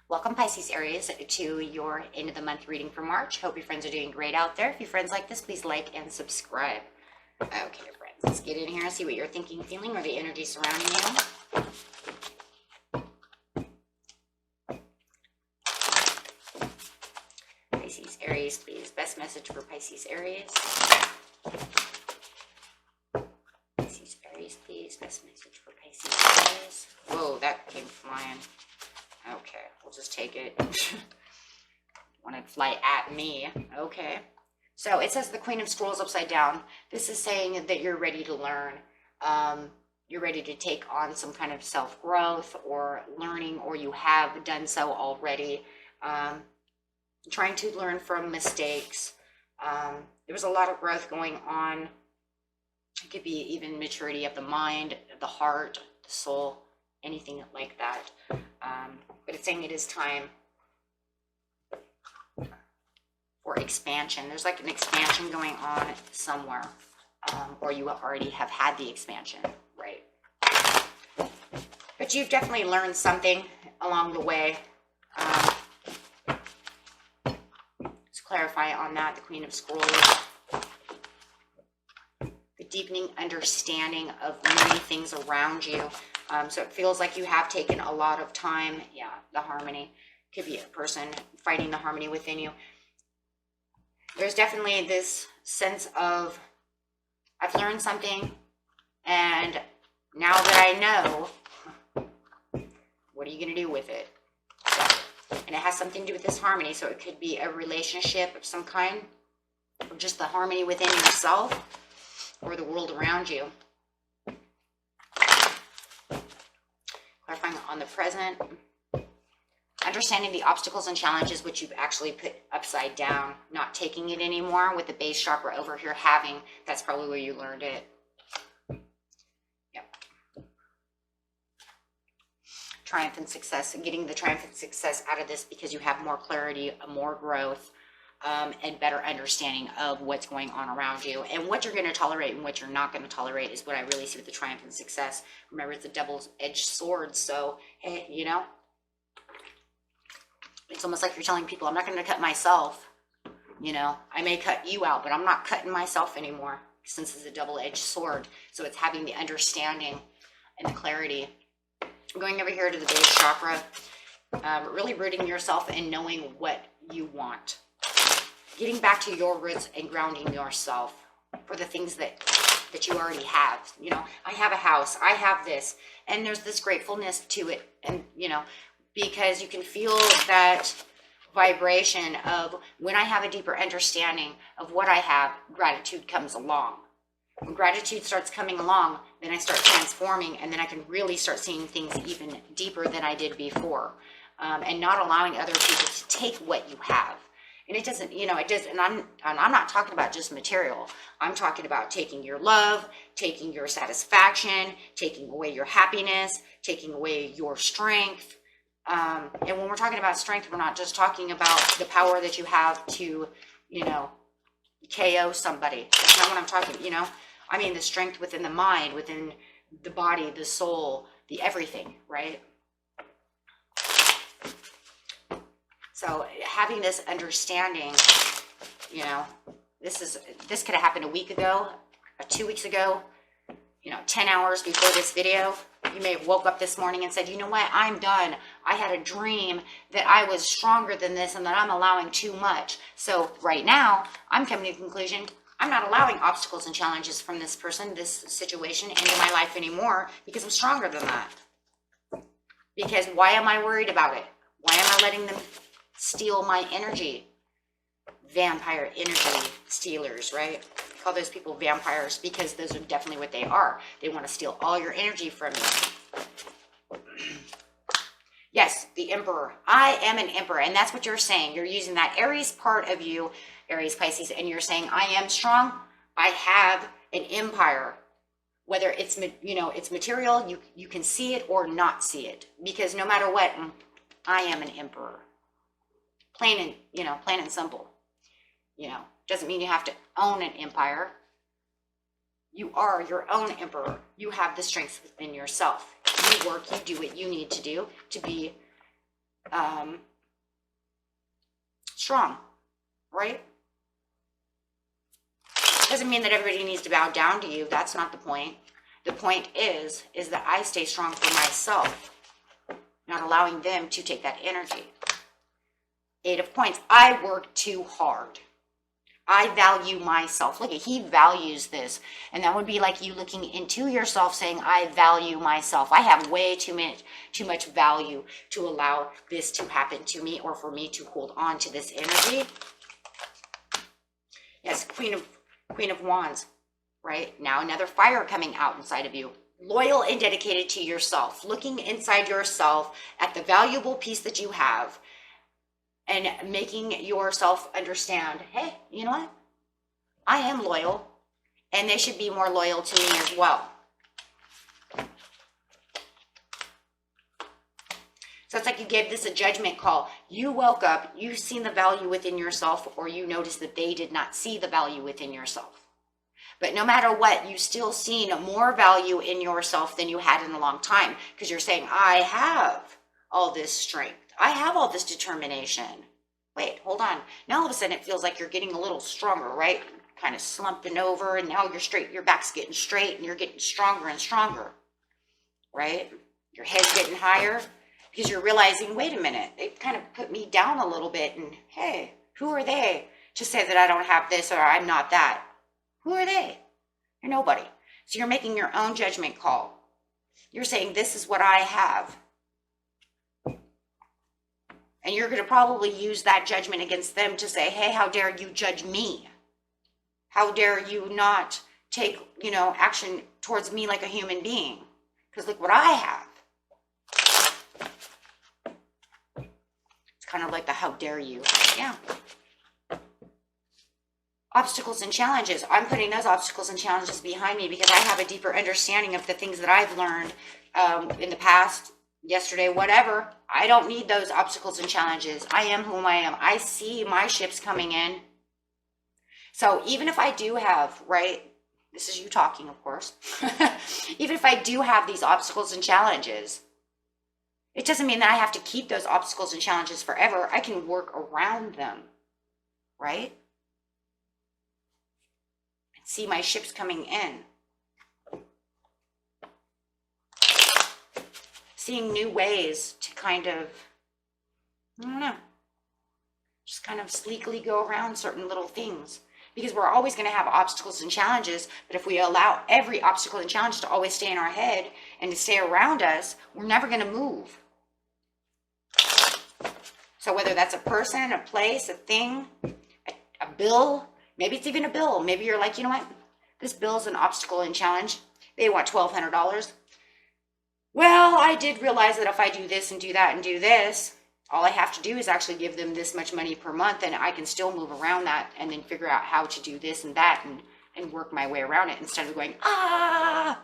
Welcome, Pisces, Aries, to your end of the month reading for March. Hope your friends are doing great out there. If your friends like this, please like and subscribe. Okay, friends, let's get in here and see what you're thinking, feeling, or the energy surrounding you. Pisces, Aries, please. Best message for Pisces, Aries. Pisces, Aries, please. Best message for Pisces, Aries. Whoa, that came flying. Okay, we'll just take it. Want to fly at me. Okay. So it says the Queen of Scrolls upside down. This is saying that you're ready to learn. You're ready to take on some kind of self-growth or learning, or you have done so already. Trying to learn from mistakes. There was a lot of growth going on. It could be even maturity of the mind, the heart, the soul, anything like that. But it's saying it is time for expansion. There's like an expansion going on somewhere, or you already have had the expansion, right? But you've definitely learned something along the way. Let's clarify on that, the Queen of Scrolls. The deepening understanding of many things around you. So it feels like you have taken a lot of time. Yeah, the harmony. Could be a person fighting the harmony within you. There's definitely this sense of, I've learned something, and now that I know, what are you going to do with it? And it has something to do with this harmony. So it could be a relationship of some kind, or just the harmony within yourself or the world around you. Clarifying on the present. Understanding the obstacles and challenges which you've actually put upside down. Not taking it anymore with the base chakra over here having. That's probably where you learned it. Yep. Triumphant success. Getting the triumphant success out of this because you have more clarity, more growth, and better understanding of what's going on around you and what you're going to tolerate and what you're not going to tolerate is what I really see with the triumphant success. Remember, it's a double-edged sword. So, hey, you know, it's almost like you're telling people, I'm not going to cut myself. You know, I may cut you out, but I'm not cutting myself anymore, since it's a double-edged sword. So it's having the understanding and the clarity. Going over here to the base chakra, really rooting yourself and knowing what you want. Getting back to your roots and grounding yourself for the things that you already have. You know, I have a house, I have this, and there's this gratefulness to it. And, you know, because you can feel that vibration of when I have a deeper understanding of what I have, gratitude comes along. When gratitude starts coming along, then I start transforming, and then I can really start seeing things even deeper than I did before. And not allowing other people to take what you have. And it doesn't, you know, it does, and I'm not talking about just material. I'm talking about taking your love, taking your satisfaction, taking away your happiness, taking away your strength. And when we're talking about strength, we're not just talking about the power that you have to, you know, KO somebody. That's not what I'm talking, you know. I mean the strength within the mind, within the body, the soul, the everything, right? So having this understanding, you know, this could have happened a week ago, or 2 weeks ago, you know, 10 hours before this video. You may have woke up this morning and said, you know what, I'm done. I had a dream that I was stronger than this and that I'm allowing too much. So right now, I'm coming to the conclusion, I'm not allowing obstacles and challenges from this person, this situation into my life anymore because I'm stronger than that. Because why am I worried about it? Why am I letting them steal my energy? Vampire energy stealers, right? Call those people vampires because those are definitely what they are. They want to steal all your energy from you. Yes, the Emperor. I am an Emperor, and that's what you're saying. You're using that Aries part of you, Aries, Pisces, and you're saying, I am strong. I have an empire. Whether it's, you know, it's material, you can see it or not see it. Because no matter what, I am an emperor. Plain and, you know, plain and simple. You know, doesn't mean you have to own an empire. You are your own emperor. You have the strength within yourself. You work, you do what you need to do to be strong, right? Doesn't mean that everybody needs to bow down to you. That's not the point. The point is that I stay strong for myself, not allowing them to take that energy. 8 of Coins. I work too hard. I value myself. Look, he values this. And that would be like you looking into yourself saying, I value myself. I have way too much value to allow this to happen to me or for me to hold on to this energy. Yes, Queen of Wands, right? Now another fire coming out inside of you. Loyal and dedicated to yourself. Looking inside yourself at the valuable piece that you have. And making yourself understand, hey, you know what? I am loyal, and they should be more loyal to me as well. So it's like you gave this a judgment call. You woke up, you've seen the value within yourself, or you noticed that they did not see the value within yourself. But no matter what, you still seen more value in yourself than you had in a long time, because you're saying, I have all this strength. I have all this determination. Wait, hold on. Now all of a sudden it feels like you're getting a little stronger, right? Kind of slumping over, and now you're straight. Your back's getting straight and you're getting stronger and stronger, right? Your head's getting higher because you're realizing, wait a minute, they kind of put me down a little bit, and hey, who are they to say that I don't have this or I'm not that? Who are they? You're nobody. So you're making your own judgment call. You're saying, this is what I have. And you're going to probably use that judgment against them to say, hey, how dare you judge me? How dare you not take, action towards me like a human being? Because look what I have. It's kind of like the how dare you. Yeah. Obstacles and challenges. I'm putting those obstacles and challenges behind me because I have a deeper understanding of the things that I've learned in the past, yesterday, whatever. I don't need those obstacles and challenges. I am whom I am. I see my ships coming in. So even if I do have, right, this is you talking, of course. Even if I do have these obstacles and challenges, it doesn't mean that I have to keep those obstacles and challenges forever. I can work around them, right? And see my ships coming in. Seeing new ways to kind of, I don't know, just kind of sleekly go around certain little things. Because we're always going to have obstacles and challenges, but if we allow every obstacle and challenge to always stay in our head and to stay around us, we're never going to move. So whether that's a person, a place, a thing, a bill, maybe it's even a bill. Maybe you're like, you know what? This bill's an obstacle and challenge. They want $1,200. Well, I did realize that if I do this and do that and do this, all I have to do is actually give them this much money per month, and I can still move around that and then figure out how to do this and that and work my way around it instead of going, ah.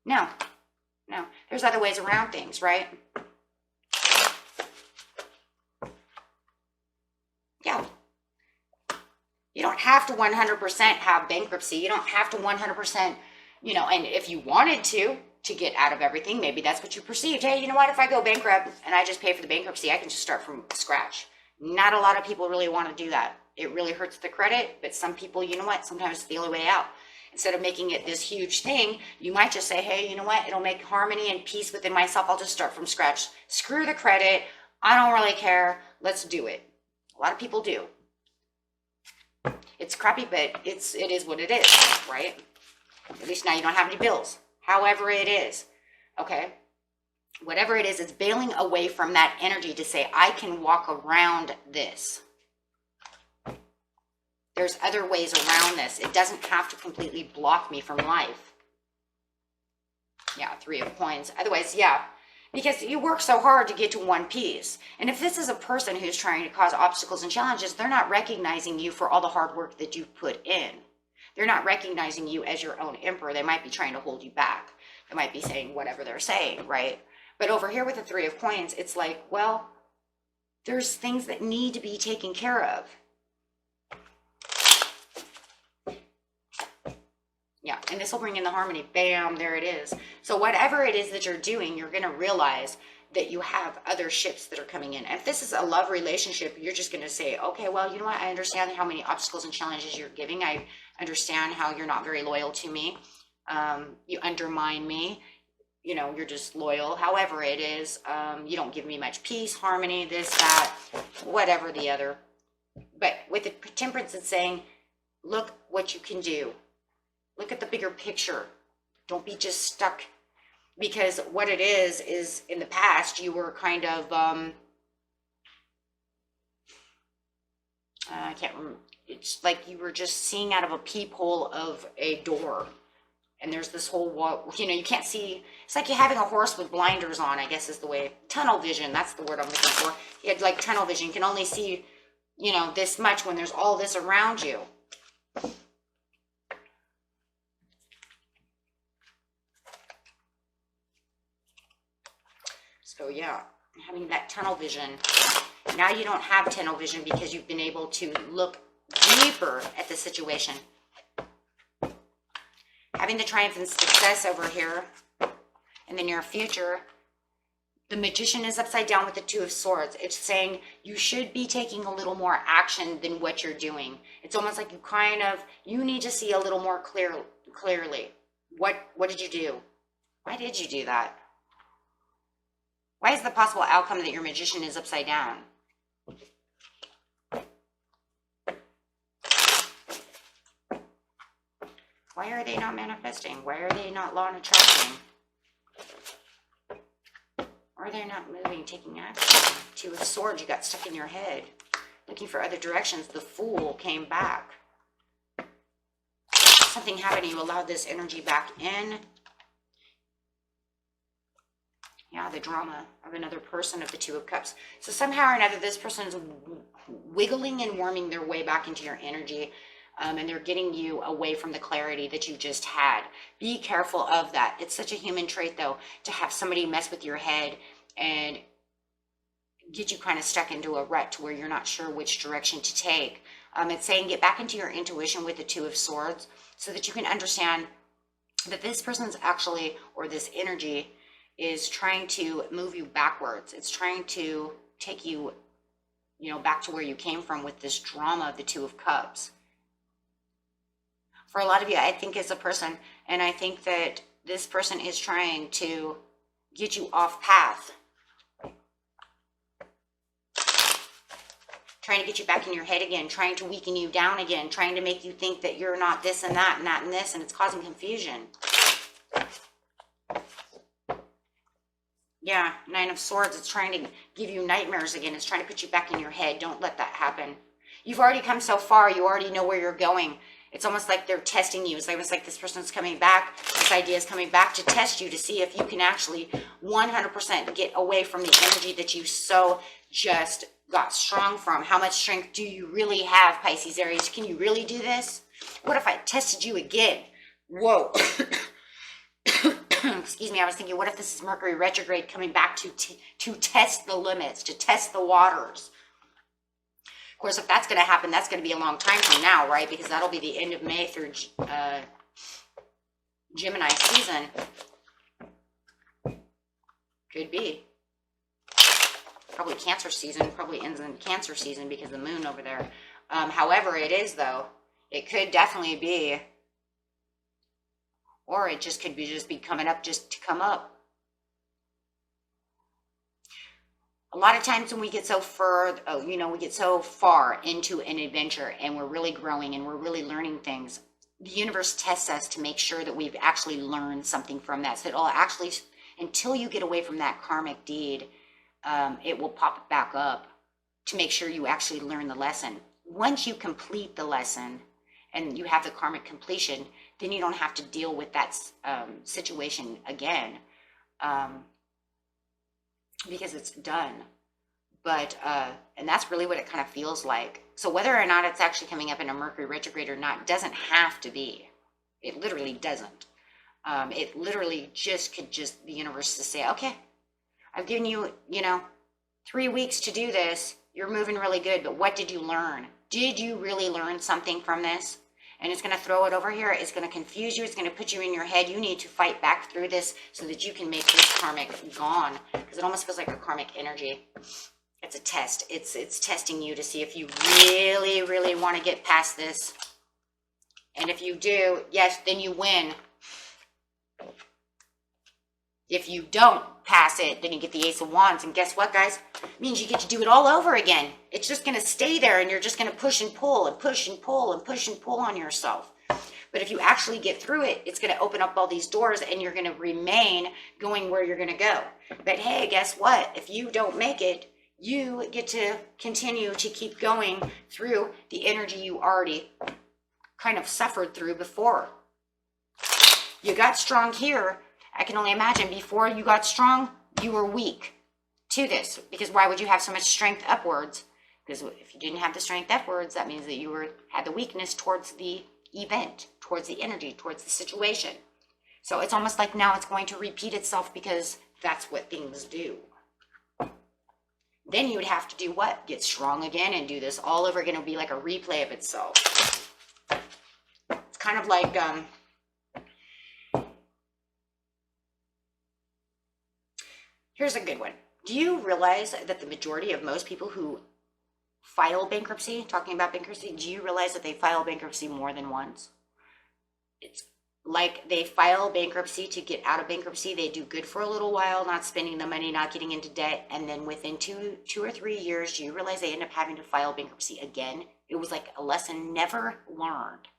No, there's other ways around things, right? Yeah. You don't have to 100% have bankruptcy. You don't have to 100%, and if you wanted to get out of everything, maybe that's what you perceived. Hey, you know what? If I go bankrupt and I just pay for the bankruptcy, I can just start from scratch. Not a lot of people really want to do that. It really hurts the credit, but some people, you know what? Sometimes it's the only way out. Instead of making it this huge thing, you might just say, hey, you know what? It'll make harmony and peace within myself. I'll just start from scratch. Screw the credit. I don't really care. Let's do it. A lot of people do. It's crappy, but it is what it is, right? At least now you don't have any bills. However it is, okay? Whatever it is, it's bailing away from that energy to say, I can walk around this. There's other ways around this. It doesn't have to completely block me from life. Yeah, 3 of Coins. Otherwise, yeah, because you work so hard to get to one piece. And if this is a person who's trying to cause obstacles and challenges, they're not recognizing you for all the hard work that you've put in. They're not recognizing you as your own emperor. They might be trying to hold you back. They might be saying whatever they're saying, right? But over here with the 3 of Coins, it's like, well, there's things that need to be taken care of. Yeah, and this will bring in the harmony. Bam, there it is. So whatever it is that you're doing, you're going to realize that you have other ships that are coming in. And if this is a love relationship, you're just going to say, okay, well, you know what? I understand how many obstacles and challenges you're giving. I understand how you're not very loyal to me. You undermine me. You know, you're just loyal. However it is, you don't give me much peace, harmony, this, that, whatever the other. But with the temperance, it's saying, look what you can do. Look at the bigger picture. Don't be just stuck. Because what it is in the past, you were kind of, I can't remember. It's like you were just seeing out of a peephole of a door. And there's this whole wall, you know, you can't see. It's like you're having a horse with blinders on, I guess is the way. Tunnel vision, that's the word I'm looking for. You had like tunnel vision. You can only see, you know, this much when there's all this around you. So yeah, having that tunnel vision. Now you don't have tunnel vision because you've been able to look deeper at the situation. Having the triumph and success over here in the near future. The Magician is upside down with the Two of Swords. It's saying you should be taking a little more action than what you're doing. It's almost like you need to see a little more clearly. What did you do? Why did you do that? Why is the possible outcome that your Magician is upside down? Why are they not manifesting? Why are they not law and attracting? Why are they not moving, taking action? Two of Swords, you got stuck in your head. Looking for other directions. The Fool came back. Something happened. You allowed this energy back in. Yeah, the drama of another person, of the Two of Cups. So somehow or another, this person is wiggling and worming their way back into your energy. And they're getting you away from the clarity that you just had. Be careful of that. It's such a human trait, though, to have somebody mess with your head and get you kind of stuck into a rut to where you're not sure which direction to take. It's saying get back into your intuition with the Two of Swords so that you can understand that this person's actually, or this energy, is trying to move you backwards. It's trying to take you, you know, back to where you came from with this drama of the Two of Cups. For a lot of you, I think it's a person, and I think that this person is trying to get you off path. Trying to get you back in your head again, trying to weaken you down again, trying to make you think that you're not this and that and that and this, and it's causing confusion. Yeah, Nine of Swords, it's trying to give you nightmares again. It's trying to put you back in your head. Don't let that happen. You've already come so far. You already know where you're going. It's almost like they're testing you. It's almost like this person's coming back. This idea is coming back to test you to see if you can actually 100% get away from the energy that you so just got strong from. How much strength do you really have, Pisces, Aries? Can you really do this? What if I tested you again? Whoa. Excuse me, I was thinking, what if this is Mercury retrograde coming back to test the limits, to test the waters? Of course, if that's going to happen, that's going to be a long time from now, right? Because that'll be the end of May through Gemini season. Could be. Probably Cancer season. Probably ends in Cancer season because of the moon over there. However it is, though, it could definitely be. Or it just could be coming up just to come up. A lot of times when we get so we get so far into an adventure and we're really growing and we're really learning things, the universe tests us to make sure that we've actually learned something from that. So it'll actually, until you get away from that karmic deed, it will pop back up to make sure you actually learn the lesson. Once you complete the lesson and you have the karmic completion, then you don't have to deal with that situation again. Because it's done. But and that's really what it kind of feels like. So whether or not it's actually coming up in a Mercury retrograde or not doesn't have to be. It literally doesn't. It literally could the universe to say, okay, I've given you, 3 weeks to do this. You're moving really good, but what did you learn? Did you really learn something from this? and it's going to throw it over here. It's going to confuse you. It's going to put you in your head. You need to fight back through this so that you can make this karmic gone, because it almost feels like a karmic energy. It's a test. It's testing you to see if you really, really want to get past this. And if you do, yes, then you win. If you don't pass it, then you get the Ace of Wands. And guess what, guys? It means you get to do it all over again. It's just going to stay there, and you're just going to push and pull and push and pull and push and pull on yourself. But if you actually get through it, it's going to open up all these doors, and you're going to remain going where you're going to go. But hey, guess what? If you don't make it, you get to continue to keep going through the energy you already kind of suffered through before. You got strong here. I can only imagine before you got strong, you were weak to this. Because why would you have so much strength upwards? Because if you didn't have the strength upwards, that means that you had the weakness towards the event, towards the energy, towards the situation. So it's almost like now it's going to repeat itself, because that's what things do. Then you would have to do what? Get strong again and do this all over again. It'll be like a replay of itself. It's kind of like... Here's a good one. Do you realize that the majority of most people who file bankruptcy, talking about bankruptcy, do you realize that they file bankruptcy more than once? It's like they file bankruptcy to get out of bankruptcy. They do good for a little while, not spending the money, not getting into debt. And then within two or 3 years, do you realize they end up having to file bankruptcy again? It was like a lesson never learned.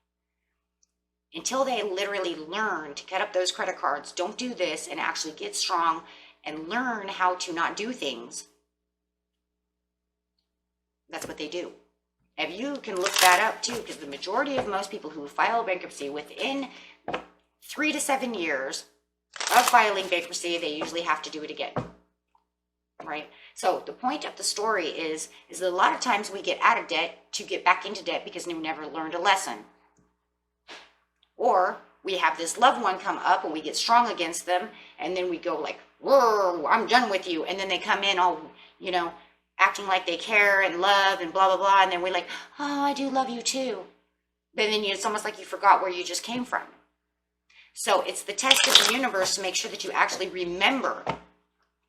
Until they literally learn to cut up those credit cards, don't do this, and actually get strong and learn how to not do things. That's what they do. If you can look that up too, because the majority of most people who file bankruptcy within 3 to 7 years of filing bankruptcy, they usually have to do it again, right? So the point of the story is that a lot of times we get out of debt to get back into debt because we never learned a lesson. Or we have this loved one come up and we get strong against them, and then we go like, whoa, I'm done with you. And then they come in all, you know, acting like they care and love and blah, blah, blah. And then we're like, oh, I do love you too. But then it's almost like you forgot where you just came from. So it's the test of the universe to make sure that you actually remember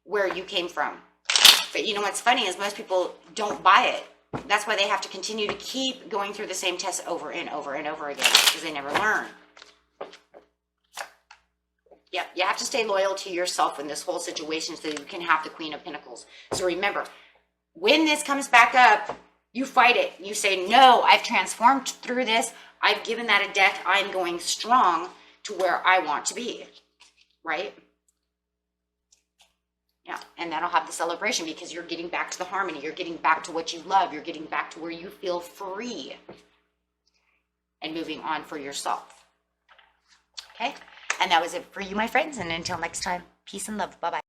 where you came from. But you know what's funny is most people don't buy it. That's why they have to continue to keep going through the same test over and over and over again, because they never learn. Yeah, you have to stay loyal to yourself in this whole situation so that you can have the Queen of Pentacles. So remember, when this comes back up, you fight it. You say, no, I've transformed through this. I've given that a death. I'm going strong to where I want to be, right? Yeah, and that'll have the celebration, because you're getting back to the harmony. You're getting back to what you love. You're getting back to where you feel free and moving on for yourself. Okay? And that was it for you, my friends. And until next time, peace and love. Bye-bye.